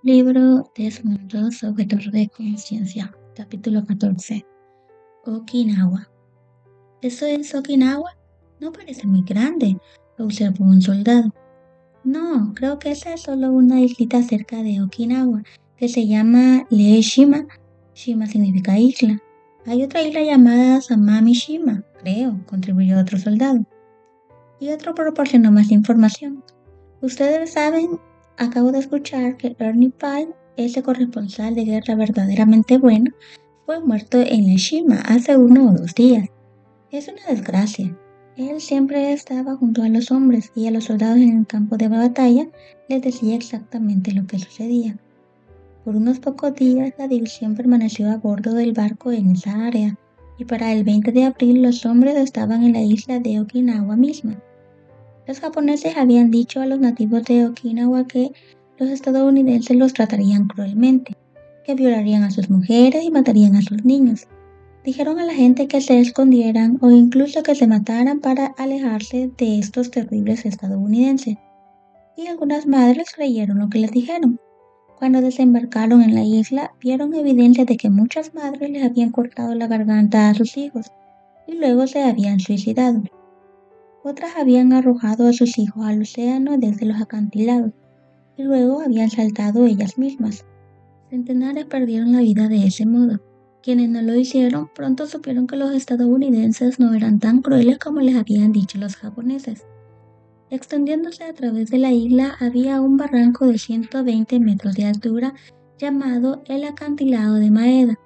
Libro Desmond II, Objetor de Conciencia, capítulo 14. Okinawa. ¿Eso es Okinawa? No parece muy grande, observó un soldado. No, creo que esa es solo una islita cerca de Okinawa, que se llama Leeshima. Shima significa isla. Hay otra isla llamada Samami-shima, creo, contribuyó otro soldado. Y otro proporcionó más información. Ustedes saben, acabo de escuchar que Ernie Pyle, ese corresponsal de guerra verdaderamente bueno, fue muerto en Hiroshima hace 1 o 2 días. Es una desgracia. Él siempre estaba junto a los hombres y a los soldados en el campo de batalla les decía exactamente lo que sucedía. Por unos pocos días la división permaneció a bordo del barco en esa área y para el 20 de abril los hombres estaban en la isla de Okinawa misma. Los japoneses habían dicho a los nativos de Okinawa que los estadounidenses los tratarían cruelmente, que violarían a sus mujeres y matarían a sus niños. Dijeron a la gente que se escondieran o incluso que se mataran para alejarse de estos terribles estadounidenses. Y algunas madres creyeron lo que les dijeron. Cuando desembarcaron en la isla, vieron evidencia de que muchas madres les habían cortado la garganta a sus hijos y luego se habían suicidado. Otras habían arrojado a sus hijos al océano desde los acantilados y luego habían saltado ellas mismas. Centenares perdieron la vida de ese modo. Quienes no lo hicieron pronto supieron que los estadounidenses no eran tan crueles como les habían dicho los japoneses. Extendiéndose a través de la isla había un barranco de 120 metros de altura llamado el acantilado de Maeda,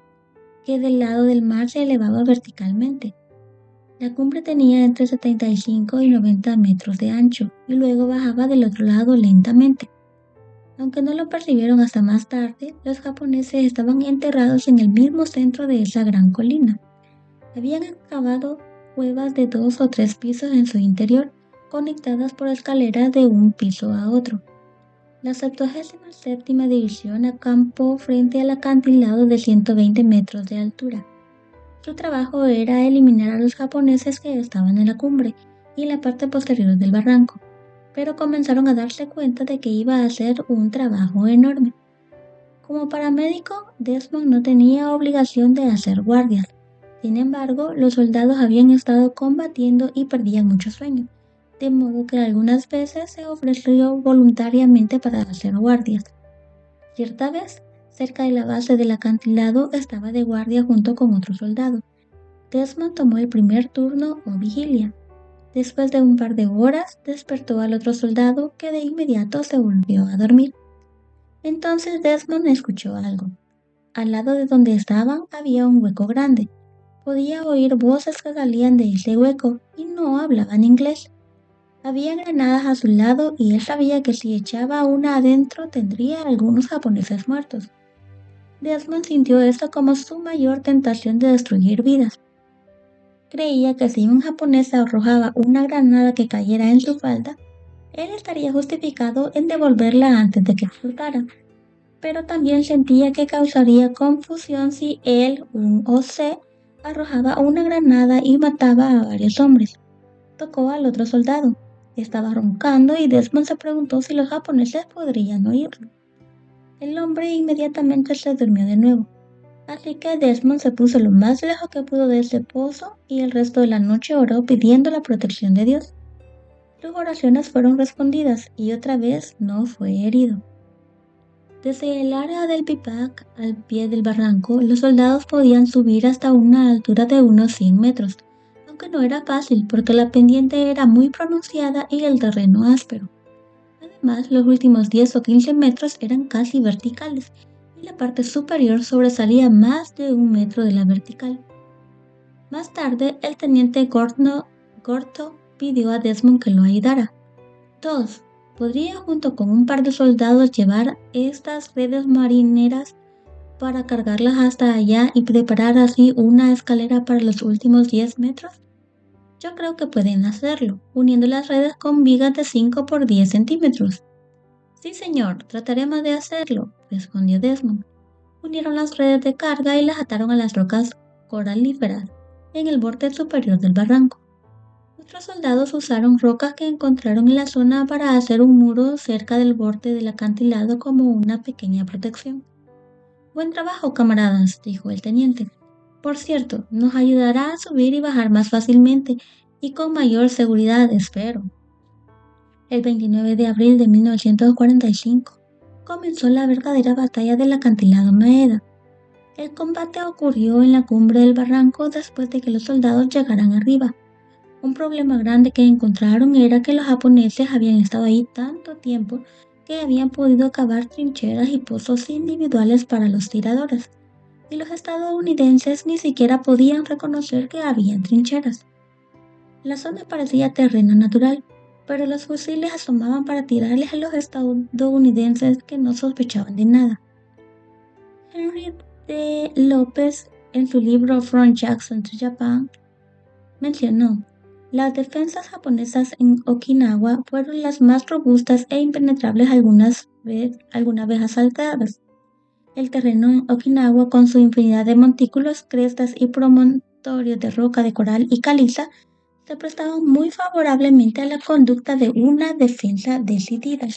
que del lado del mar se elevaba verticalmente. La cumbre tenía entre 75 y 90 metros de ancho y luego bajaba del otro lado lentamente. Aunque no lo percibieron hasta más tarde, los japoneses estaban enterrados en el mismo centro de esa gran colina. Habían excavado cuevas de 2 o 3 pisos en su interior, conectadas por escaleras de un piso a otro. La 77ª división acampó frente al acantilado de 120 metros de altura. Su trabajo era eliminar a los japoneses que estaban en la cumbre y en la parte posterior del barranco, pero comenzaron a darse cuenta de que iba a ser un trabajo enorme. Como paramédico, Desmond no tenía obligación de hacer guardias. Sin embargo, los soldados habían estado combatiendo y perdían mucho sueño, de modo que algunas veces se ofreció voluntariamente para hacer guardias. Cierta vez, cerca de la base del acantilado, estaba de guardia junto con otro soldado. Desmond tomó el primer turno o vigilia. Después de un par de horas, despertó al otro soldado que de inmediato se volvió a dormir. Entonces Desmond escuchó algo. Al lado de donde estaban había un hueco grande. Podía oír voces que salían de ese hueco y no hablaban inglés. Había granadas a su lado y él sabía que si echaba una adentro tendría algunos japoneses muertos. Desmond sintió esto como su mayor tentación de destruir vidas. Creía que si un japonés arrojaba una granada que cayera en su falda, él estaría justificado en devolverla antes de que explotara. Pero también sentía que causaría confusión si él, un OC, arrojaba una granada y mataba a varios hombres. Tocó al otro soldado. Estaba roncando y Desmond se preguntó si los japoneses podrían oírlo. El hombre inmediatamente se durmió de nuevo. Así que Desmond se puso lo más lejos que pudo de ese pozo y el resto de la noche oró pidiendo la protección de Dios. Sus oraciones fueron respondidas y otra vez no fue herido. Desde el área del Pipac al pie del barranco, los soldados podían subir hasta una altura de unos 100 metros, aunque no era fácil porque la pendiente era muy pronunciada y el terreno áspero. Además, los últimos 10 o 15 metros eran casi verticales y la parte superior sobresalía más de 1 metro de la vertical. Más tarde, el teniente Gorto pidió a Desmond que lo ayudara. 2. ¿Podría junto con un par de soldados llevar estas redes marineras para cargarlas hasta allá y preparar así una escalera para los últimos 10 metros? Yo creo que pueden hacerlo, uniendo las redes con vigas de 5 por 10 centímetros. Sí, señor, trataremos de hacerlo, respondió Desmond. Unieron las redes de carga y las ataron a las rocas coralíferas en el borde superior del barranco. Nuestros soldados usaron rocas que encontraron en la zona para hacer un muro cerca del borde del acantilado como una pequeña protección. Buen trabajo, camaradas, dijo el teniente. Por cierto, nos ayudará a subir y bajar más fácilmente y con mayor seguridad, espero. El 29 de abril de 1945 comenzó la verdadera batalla del acantilado Maeda. El combate ocurrió en la cumbre del barranco después de que los soldados llegaran arriba. Un problema grande que encontraron era que los japoneses habían estado ahí tanto tiempo que habían podido cavar trincheras y pozos individuales para los tiradores, y los estadounidenses ni siquiera podían reconocer que habían trincheras. La zona parecía terreno natural, pero los fusiles asomaban para tirarles a los estadounidenses que no sospechaban de nada. Henry D. López, en su libro From Jackson to Japan, mencionó: las defensas japonesas en Okinawa fueron las más robustas e impenetrables alguna vez asaltadas. El terreno en Okinawa, con su infinidad de montículos, crestas y promontorios de roca de coral y caliza, se prestaba muy favorablemente a la conducta de una defensa decidida.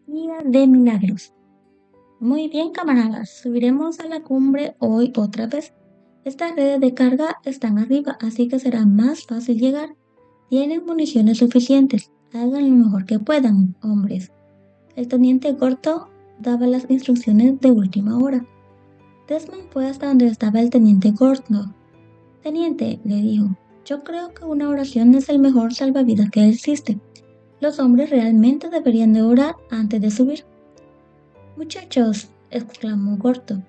Día de milagros. Muy bien, camaradas, subiremos a la cumbre hoy otra vez. Estas redes de carga están arriba, así que será más fácil llegar. Tienen municiones suficientes. Hagan lo mejor que puedan, hombres. El teniente Gorto daba las instrucciones de última hora. Desmond fue hasta donde estaba el teniente Gorto. Teniente, le dijo, yo creo que una oración es el mejor salvavidas que existe. Los hombres realmente deberían de orar antes de subir. Muchachos, exclamó Gorto,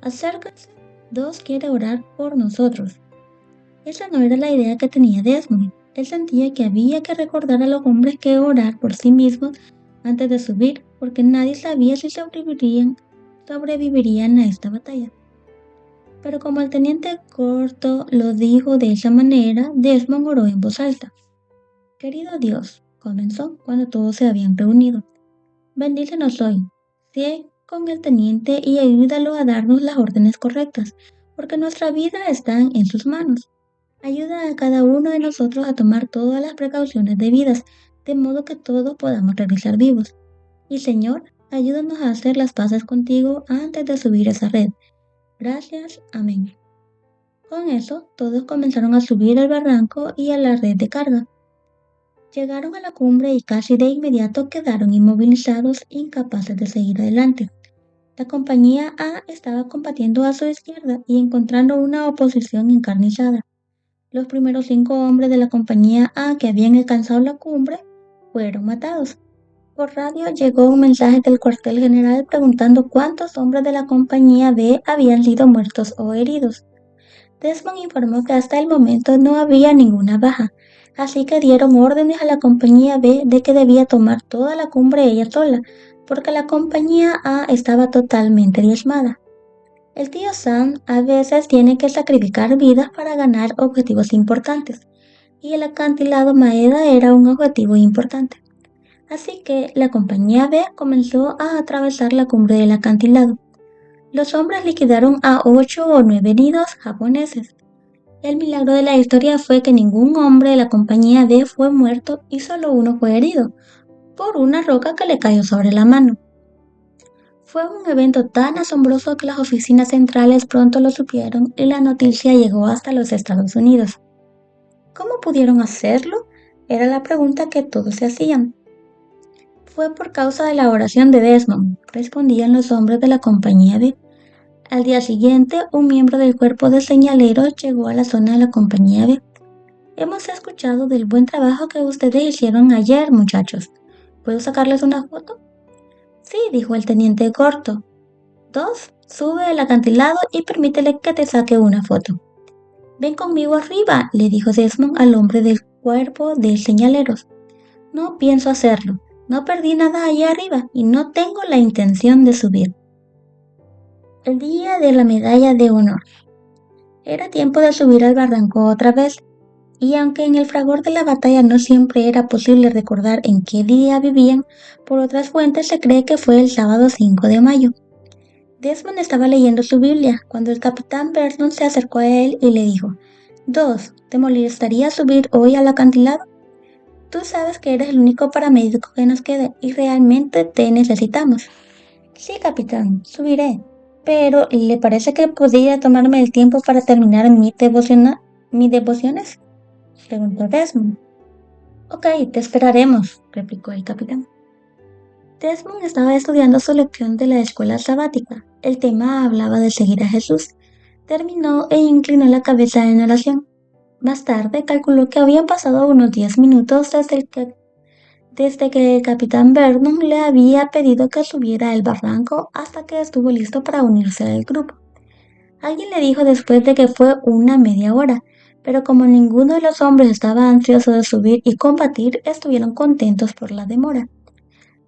acérquense. Dos quiere orar por nosotros. Esa no era la idea que tenía Desmond. Él sentía que había que recordar a los hombres que orar por sí mismos antes de subir, porque nadie sabía si sobrevivirían a esta batalla. Pero como el teniente Gorto lo dijo de esa manera, Desmond oró en voz alta. Querido Dios, comenzó cuando todos se habían reunido. Bendícenos hoy. Sé con el teniente y ayúdalo a darnos las órdenes correctas, porque nuestra vida está en sus manos. Ayuda a cada uno de nosotros a tomar todas las precauciones debidas, de modo que todos podamos regresar vivos. Y Señor, ayúdanos a hacer las paces contigo antes de subir esa red. Gracias. Amén. Con eso, todos comenzaron a subir el barranco y a la red de carga. Llegaron a la cumbre y casi de inmediato quedaron inmovilizados, incapaces de seguir adelante. La compañía A estaba combatiendo a su izquierda y encontrando una oposición encarnizada. Los primeros 5 hombres de la compañía A que habían alcanzado la cumbre fueron matados. Por radio llegó un mensaje del cuartel general preguntando cuántos hombres de la compañía B habían sido muertos o heridos. Desmond informó que hasta el momento no había ninguna baja, así que dieron órdenes a la compañía B de que debía tomar toda la cumbre ella sola, porque la compañía A estaba totalmente diezmada. El tío Sam a veces tiene que sacrificar vidas para ganar objetivos importantes, y el acantilado Maeda era un objetivo importante. Así que la compañía B comenzó a atravesar la cumbre del acantilado. Los hombres liquidaron a 8 o 9 heridos japoneses. El milagro de la historia fue que ningún hombre de la compañía B fue muerto y solo uno fue herido, por una roca que le cayó sobre la mano. Fue un evento tan asombroso que las oficinas centrales pronto lo supieron y la noticia llegó hasta los Estados Unidos. ¿Cómo pudieron hacerlo? Era la pregunta que todos se hacían. Fue por causa de la oración de Desmond, respondían los hombres de la compañía B. Al día siguiente, un miembro del cuerpo de señaleros llegó a la zona de la compañía B. Hemos escuchado del buen trabajo que ustedes hicieron ayer, muchachos. ¿Puedo sacarles una foto? Sí, dijo el teniente Gorto. 2. Sube al acantilado y permítele que te saque una foto. Ven conmigo arriba, le dijo Desmond al hombre del cuerpo de señaleros. No pienso hacerlo. No perdí nada allá arriba y no tengo la intención de subir. El día de la medalla de honor. Era tiempo de subir al barranco otra vez, y aunque en el fragor de la batalla no siempre era posible recordar en qué día vivían, por otras fuentes se cree que fue el sábado 5 de mayo. Desmond estaba leyendo su Biblia cuando el capitán Vernon se acercó a él y le dijo: 2. ¿Te molestaría subir hoy al acantilado? Tú sabes que eres el único paramédico que nos queda y realmente te necesitamos. Sí, capitán, subiré. Pero, ¿le parece que podría tomarme el tiempo para terminar mis devociones? Preguntó Desmond. Ok, te esperaremos, replicó el capitán. Desmond estaba estudiando su lección de la escuela sabática. El tema hablaba de seguir a Jesús. Terminó e inclinó la cabeza en oración. Más tarde calculó que habían pasado unos 10 minutos desde que el capitán Vernon le había pedido que subiera el barranco hasta que estuvo listo para unirse al grupo. Alguien le dijo después de que fue una media hora, pero como ninguno de los hombres estaba ansioso de subir y combatir, estuvieron contentos por la demora.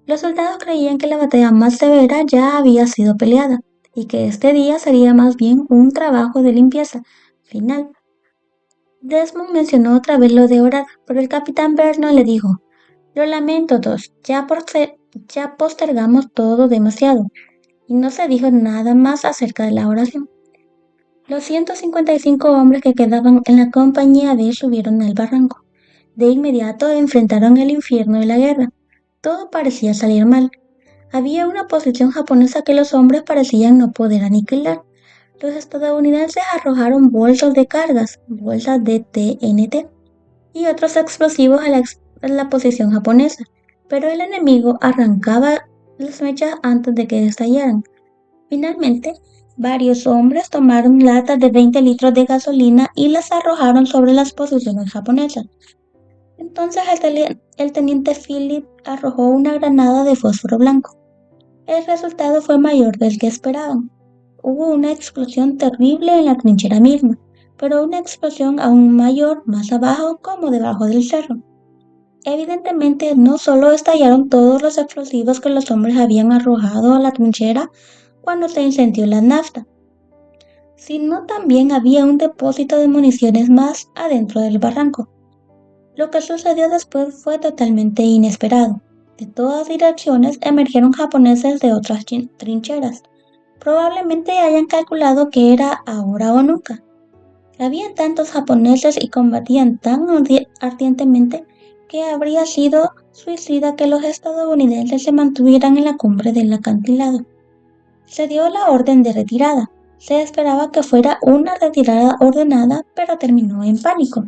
Los soldados creían que la batalla más severa ya había sido peleada, y que este día sería más bien un trabajo de limpieza final. Desmond mencionó otra vez lo de orar, pero el capitán Vernon le dijo: Lo lamento, Dos, ya postergamos todo demasiado, y no se dijo nada más acerca de la oración. Los 155 hombres que quedaban en la compañía B subieron al barranco. De inmediato enfrentaron el infierno de la guerra. Todo parecía salir mal. Había una posición japonesa que los hombres parecían no poder aniquilar. Los estadounidenses arrojaron bolsas de cargas, bolsas de TNT, y otros explosivos a la posición japonesa, pero el enemigo arrancaba las mechas antes de que estallaran. Finalmente, varios hombres tomaron latas de 20 litros de gasolina y las arrojaron sobre las posiciones japonesas. Entonces el teniente Philip arrojó una granada de fósforo blanco. El resultado fue mayor del que esperaban. Hubo una explosión terrible en la trinchera misma, pero una explosión aún mayor más abajo, como debajo del cerro. Evidentemente, no solo estallaron todos los explosivos que los hombres habían arrojado a la trinchera cuando se incendió la nafta, sino también había un depósito de municiones más adentro del barranco. Lo que sucedió después fue totalmente inesperado. De todas direcciones emergieron japoneses de otras trincheras. Probablemente hayan calculado que era ahora o nunca. Había tantos japoneses y combatían tan ardientemente que habría sido suicida que los estadounidenses se mantuvieran en la cumbre del acantilado. Se dio la orden de retirada. Se esperaba que fuera una retirada ordenada, pero terminó en pánico.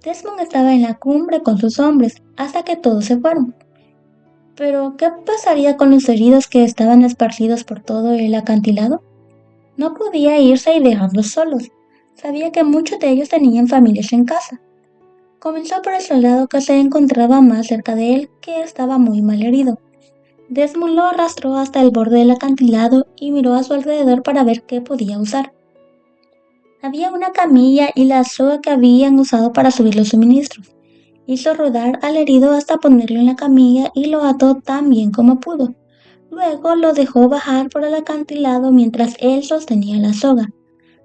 Desmond estaba en la cumbre con sus hombres hasta que todos se fueron. Pero, ¿qué pasaría con los heridos que estaban esparcidos por todo el acantilado? No podía irse y dejarlos solos. Sabía que muchos de ellos tenían familias en casa. Comenzó por el soldado que se encontraba más cerca de él, que estaba muy mal herido. Desmond lo arrastró hasta el borde del acantilado y miró a su alrededor para ver qué podía usar. Había una camilla y la soga que habían usado para subir los suministros. Hizo rodar al herido hasta ponerlo en la camilla y lo ató tan bien como pudo. Luego lo dejó bajar por el acantilado mientras él sostenía la soga.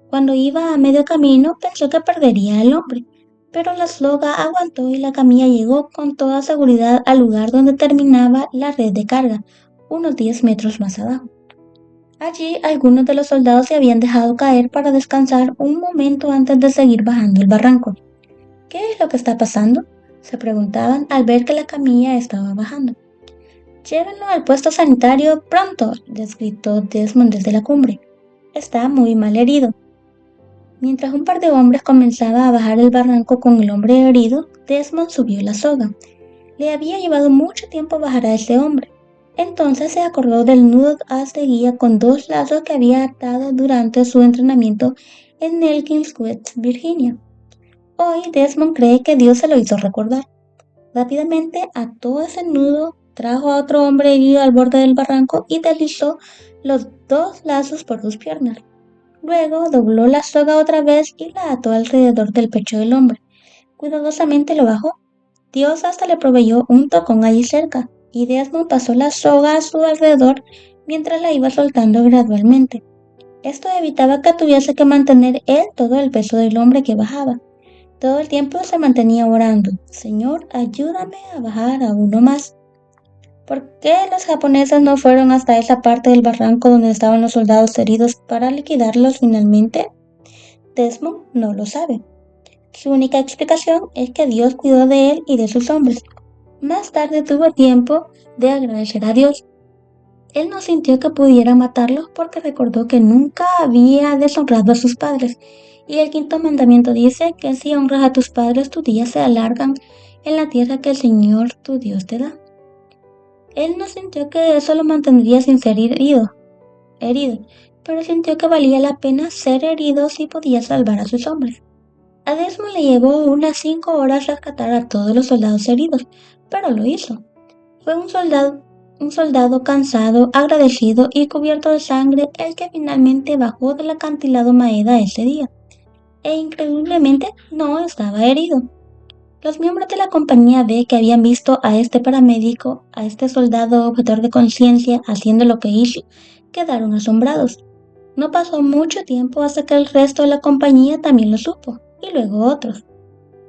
Cuando iba a medio camino pensó que perdería al hombre, pero la soga aguantó y la camilla llegó con toda seguridad al lugar donde terminaba la red de carga, unos 10 metros más abajo. Allí algunos de los soldados se habían dejado caer para descansar un momento antes de seguir bajando el barranco. ¿Qué es lo que está pasando?, se preguntaban al ver que la camilla estaba bajando. Llévenlo al puesto sanitario pronto, les gritó Desmond desde la cumbre. Está muy mal herido. Mientras un par de hombres comenzaba a bajar el barranco con el hombre herido, Desmond subió la soga. Le había llevado mucho tiempo bajar a ese hombre. Entonces se acordó del nudo haz de guía con 2 lazos que había atado durante su entrenamiento en Elkins, West Virginia. Hoy Desmond cree que Dios se lo hizo recordar. Rápidamente ató ese nudo, trajo a otro hombre herido al borde del barranco y deslizó los 2 lazos por sus piernas. Luego dobló la soga otra vez y la ató alrededor del pecho del hombre. Cuidadosamente lo bajó. Dios hasta le proveyó un tocón allí cerca, y Desmond pasó la soga a su alrededor mientras la iba soltando gradualmente. Esto evitaba que tuviese que mantener él todo el peso del hombre que bajaba. Todo el tiempo se mantenía orando: Señor, ayúdame a bajar a uno más. ¿Por qué los japoneses no fueron hasta esa parte del barranco donde estaban los soldados heridos para liquidarlos finalmente? Desmond no lo sabe. Su única explicación es que Dios cuidó de él y de sus hombres. Más tarde tuvo tiempo de agradecer a Dios. Él no sintió que pudiera matarlos porque recordó que nunca había deshonrado a sus padres. Y el quinto mandamiento dice que si honras a tus padres, tus días se alargan en la tierra que el Señor tu Dios te da. Él no sintió que eso lo mantendría sin ser herido, pero sintió que valía la pena ser herido si podía salvar a sus hombres. A Desmond le llevó unas 5 horas rescatar a todos los soldados heridos, pero lo hizo. Fue un soldado cansado, agradecido y cubierto de sangre el que finalmente bajó del acantilado Maeda ese día, e increíblemente no estaba herido. Los miembros de la compañía B que habían visto a este paramédico, a este soldado objetor de conciencia haciendo lo que hizo, quedaron asombrados. No pasó mucho tiempo hasta que el resto de la compañía también lo supo, y luego otros.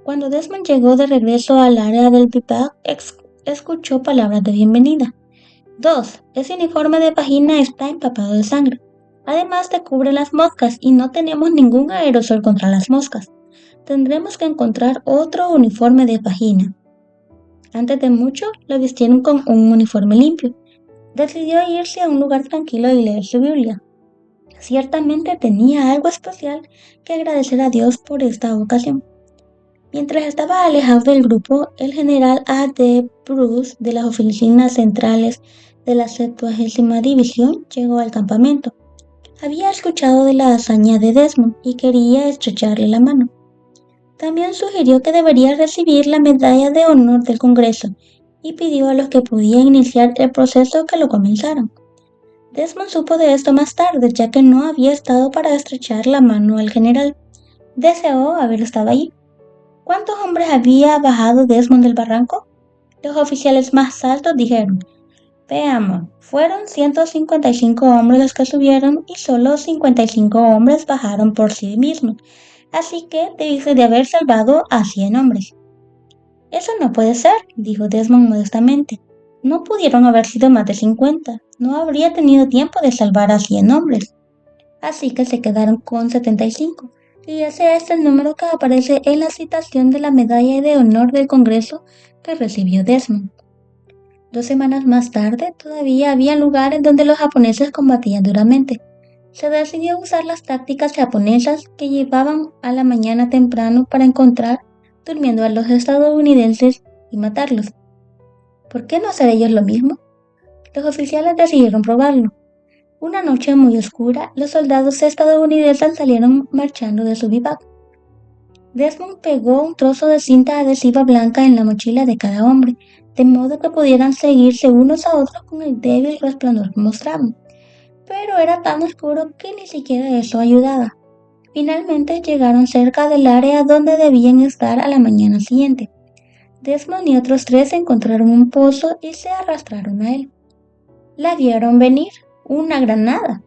Cuando Desmond llegó de regreso al área del pipac, escuchó palabras de bienvenida. 2. Ese uniforme de página está empapado de sangre. Además te cubre las moscas y no tenemos ningún aerosol contra las moscas. Tendremos que encontrar otro uniforme de página. Antes de mucho, lo vistieron con un uniforme limpio. Decidió irse a un lugar tranquilo y leer su Biblia. Ciertamente tenía algo especial que agradecer a Dios por esta ocasión. Mientras estaba alejado del grupo, el general A. D. Bruce de las oficinas centrales de la 70ª División llegó al campamento. Había escuchado de la hazaña de Desmond y quería estrecharle la mano. También sugirió que debería recibir la medalla de honor del Congreso y pidió a los que podían iniciar el proceso que lo comenzaran. Desmond supo de esto más tarde, ya que no había estado para estrechar la mano al general. Deseó haber estado allí. ¿Cuántos hombres había bajado Desmond del barranco? Los oficiales más altos dijeron: veamos, fueron 155 hombres los que subieron y solo 55 hombres bajaron por sí mismos, así que debiste de haber salvado a 100 hombres. Eso no puede ser, dijo Desmond modestamente. No pudieron haber sido más de 50, no habría tenido tiempo de salvar a 100 hombres. Así que se quedaron con 75. Y ese es el número que aparece en la citación de la medalla de honor del Congreso que recibió Desmond. 2 semanas más tarde, todavía había lugares donde los japoneses combatían duramente. Se decidió usar las tácticas japonesas que llevaban a la mañana temprano para encontrar durmiendo a los estadounidenses y matarlos. ¿Por qué no hacer ellos lo mismo? Los oficiales decidieron probarlo. Una noche muy oscura, los soldados estadounidenses salieron marchando de su bivac. Desmond pegó un trozo de cinta adhesiva blanca en la mochila de cada hombre, de modo que pudieran seguirse unos a otros con el débil resplandor que mostraban. Pero era tan oscuro que ni siquiera eso ayudaba. Finalmente llegaron cerca del área donde debían estar a la mañana siguiente. Desmond y otros 3 encontraron un pozo y se arrastraron a él. La vieron venir, una granada.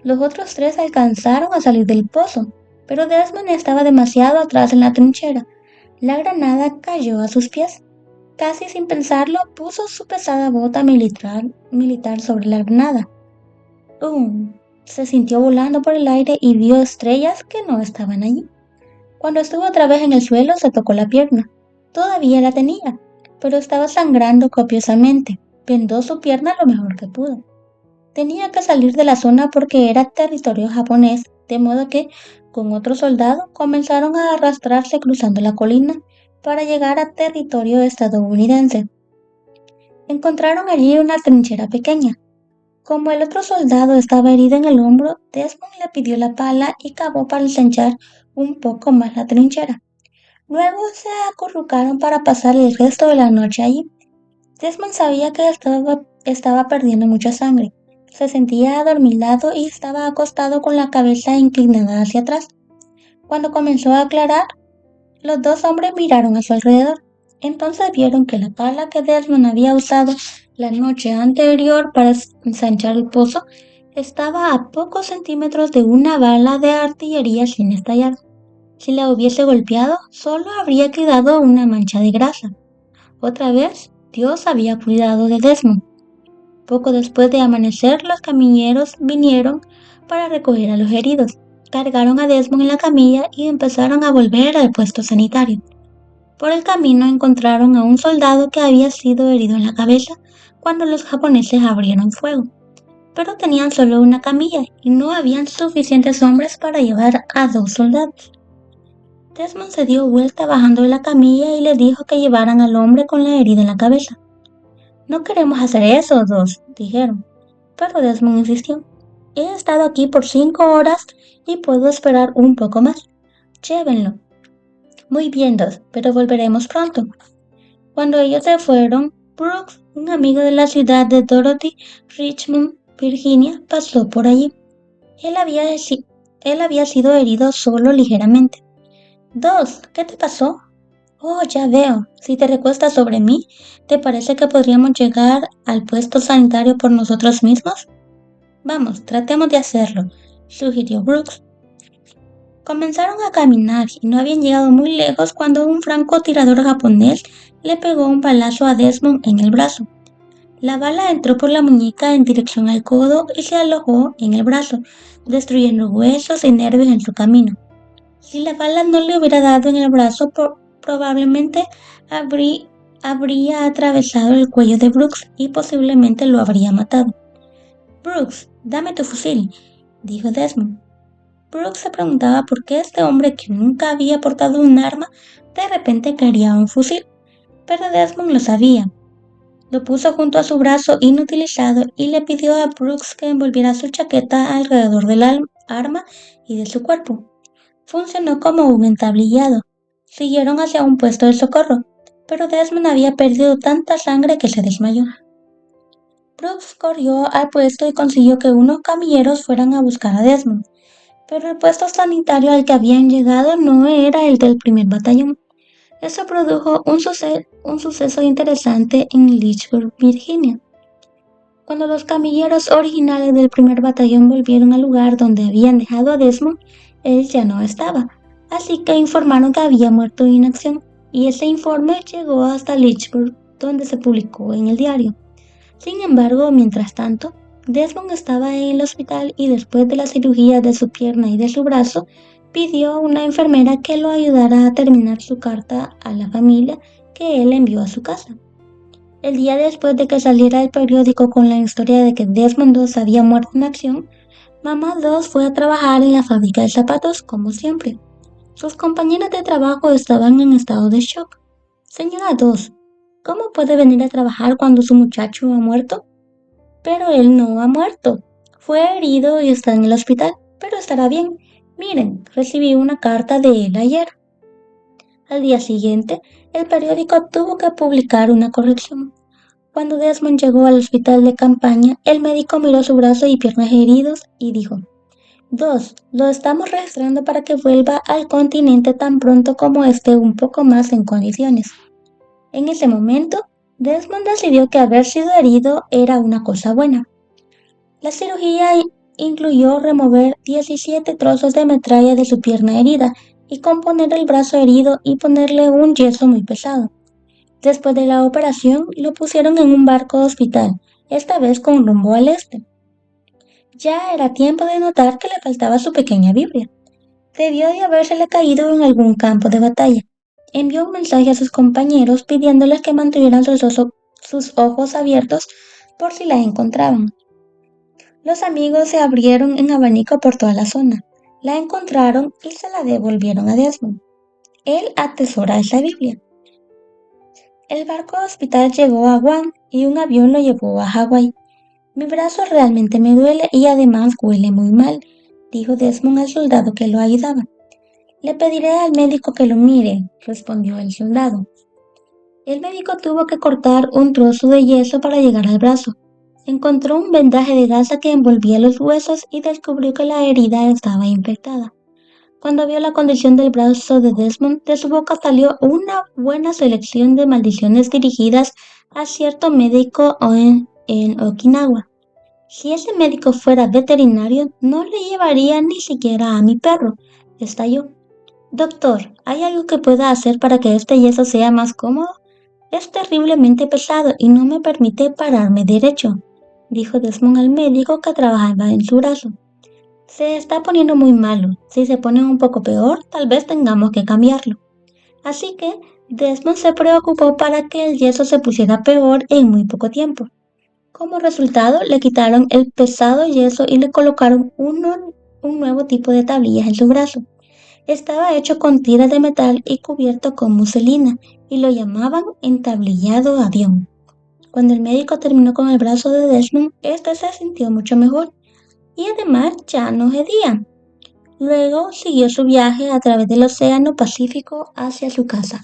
Los otros 3 alcanzaron a salir del pozo, pero Desmond estaba demasiado atrás en la trinchera. La granada cayó a sus pies. Casi sin pensarlo, puso su pesada bota militar sobre la granada. Se sintió volando por el aire y vio estrellas que no estaban allí. Cuando estuvo otra vez en el suelo, se tocó la pierna. Todavía la tenía, pero estaba sangrando copiosamente. Vendó su pierna lo mejor que pudo. Tenía que salir de la zona porque era territorio japonés, de modo que, con otro soldado, comenzaron a arrastrarse cruzando la colina para llegar a territorio estadounidense. Encontraron allí una trinchera pequeña. Como el otro soldado estaba herido en el hombro, Desmond le pidió la pala y cavó para ensanchar un poco más la trinchera. Luego se acurrucaron para pasar el resto de la noche allí. Desmond sabía que estaba perdiendo mucha sangre. Se sentía adormilado y estaba acostado con la cabeza inclinada hacia atrás. Cuando comenzó a aclarar, los 2 hombres miraron a su alrededor. Entonces vieron que la pala que Desmond había usado la noche anterior para ensanchar el pozo estaba a pocos centímetros de una bala de artillería sin estallar. Si la hubiese golpeado, solo habría quedado una mancha de grasa. Otra vez, Dios había cuidado de Desmond. Poco después de amanecer, los camilleros vinieron para recoger a los heridos. Cargaron a Desmond en la camilla y empezaron a volver al puesto sanitario. Por el camino encontraron a un soldado que había sido herido en la cabeza cuando los japoneses abrieron fuego, pero tenían solo una camilla y no habían suficientes hombres para llevar a 2 soldados. Desmond se dio vuelta bajando de la camilla y les dijo que llevaran al hombre con la herida en la cabeza. No queremos hacer eso, dijeron, pero Desmond insistió. He estado aquí por 5 horas y puedo esperar un poco más. Llévenlo. Muy bien, pero volveremos pronto. Cuando ellos se fueron, Brooks, un amigo de la ciudad de Dorothy, Richmond, Virginia, pasó por allí. Él había sido herido solo ligeramente. ¿Qué te pasó? Oh, ya veo. Si te recuestas sobre mí, ¿te parece que podríamos llegar al puesto sanitario por nosotros mismos? Vamos, tratemos de hacerlo, sugirió Brooks. Comenzaron a caminar y no habían llegado muy lejos cuando un francotirador japonés le pegó un balazo a Desmond en el brazo. La bala entró por la muñeca en dirección al codo y se alojó en el brazo, destruyendo huesos y nervios en su camino. Si la bala no le hubiera dado en el brazo, probablemente habría atravesado el cuello de Brooks y posiblemente lo habría matado. Brooks, dame tu fusil, dijo Desmond. Brooks se preguntaba por qué este hombre que nunca había portado un arma de repente quería un fusil, pero Desmond lo sabía. Lo puso junto a su brazo inutilizado y le pidió a Brooks que envolviera su chaqueta alrededor del arma y de su cuerpo. Funcionó como un entablillado. Siguieron hacia un puesto de socorro, pero Desmond había perdido tanta sangre que se desmayó. Brooks corrió al puesto y consiguió que unos camilleros fueran a buscar a Desmond, pero el puesto sanitario al que habían llegado no era el del primer batallón. Eso produjo un suceso interesante en Lynchburg, Virginia. Cuando los camilleros originales del primer batallón volvieron al lugar donde habían dejado a Desmond, él ya no estaba, así que informaron que había muerto en inacción, y ese informe llegó hasta Lynchburg, donde se publicó en el diario. Sin embargo, mientras tanto, Desmond estaba en el hospital y después de la cirugía de su pierna y de su brazo, pidió a una enfermera que lo ayudara a terminar su carta a la familia que él envió a su casa. El día después de que saliera el periódico con la historia de que Desmond II había muerto en acción, Mamá 2 fue a trabajar en la fábrica de zapatos como siempre. Sus compañeras de trabajo estaban en estado de shock. Señora 2, ¿cómo puede venir a trabajar cuando su muchacho ha muerto? Pero él no ha muerto. Fue herido y está en el hospital, pero estará bien. Miren, recibí una carta de él ayer. Al día siguiente, el periódico tuvo que publicar una corrección. Cuando Desmond llegó al hospital de campaña, el médico miró su brazo y piernas heridos y dijo: lo estamos registrando para que vuelva al continente tan pronto como esté un poco más en condiciones. En ese momento, Desmond decidió que haber sido herido era una cosa buena. La cirugía incluyó remover 17 trozos de metralla de su pierna herida y componer el brazo herido y ponerle un yeso muy pesado. Después de la operación, lo pusieron en un barco hospital, esta vez con rumbo al este. Ya era tiempo de notar que le faltaba su pequeña Biblia. Debió de habérsele caído en algún campo de batalla. Envió un mensaje a sus compañeros pidiéndoles que mantuvieran sus ojos abiertos por si la encontraban. Los amigos se abrieron en abanico por toda la zona. La encontraron y se la devolvieron a Desmond. Él atesora esa Biblia. El barco hospital llegó a Guam y un avión lo llevó a Hawái. Mi brazo realmente me duele y además huele muy mal, dijo Desmond al soldado que lo ayudaba. Le pediré al médico que lo mire, respondió el soldado. El médico tuvo que cortar un trozo de yeso para llegar al brazo. Encontró un vendaje de gasa que envolvía los huesos y descubrió que la herida estaba infectada. Cuando vio la condición del brazo de Desmond, de su boca salió una buena selección de maldiciones dirigidas a cierto médico en Okinawa. Si ese médico fuera veterinario, no le llevaría ni siquiera a mi perro, estalló. Doctor, ¿hay algo que pueda hacer para que este yeso sea más cómodo? Es terriblemente pesado y no me permite pararme derecho, dijo Desmond al médico que trabajaba en su brazo. Se está poniendo muy malo. Si se pone un poco peor, tal vez tengamos que cambiarlo. Así que Desmond se preocupó para que el yeso se pusiera peor en muy poco tiempo. Como resultado, le quitaron el pesado yeso y le colocaron un nuevo tipo de tablillas en su brazo. Estaba hecho con tiras de metal y cubierto con muselina, y lo llamaban entablillado avión. Cuando el médico terminó con el brazo de Desmond, este se sintió mucho mejor y además ya no hedía. Luego siguió su viaje a través del Océano Pacífico hacia su casa.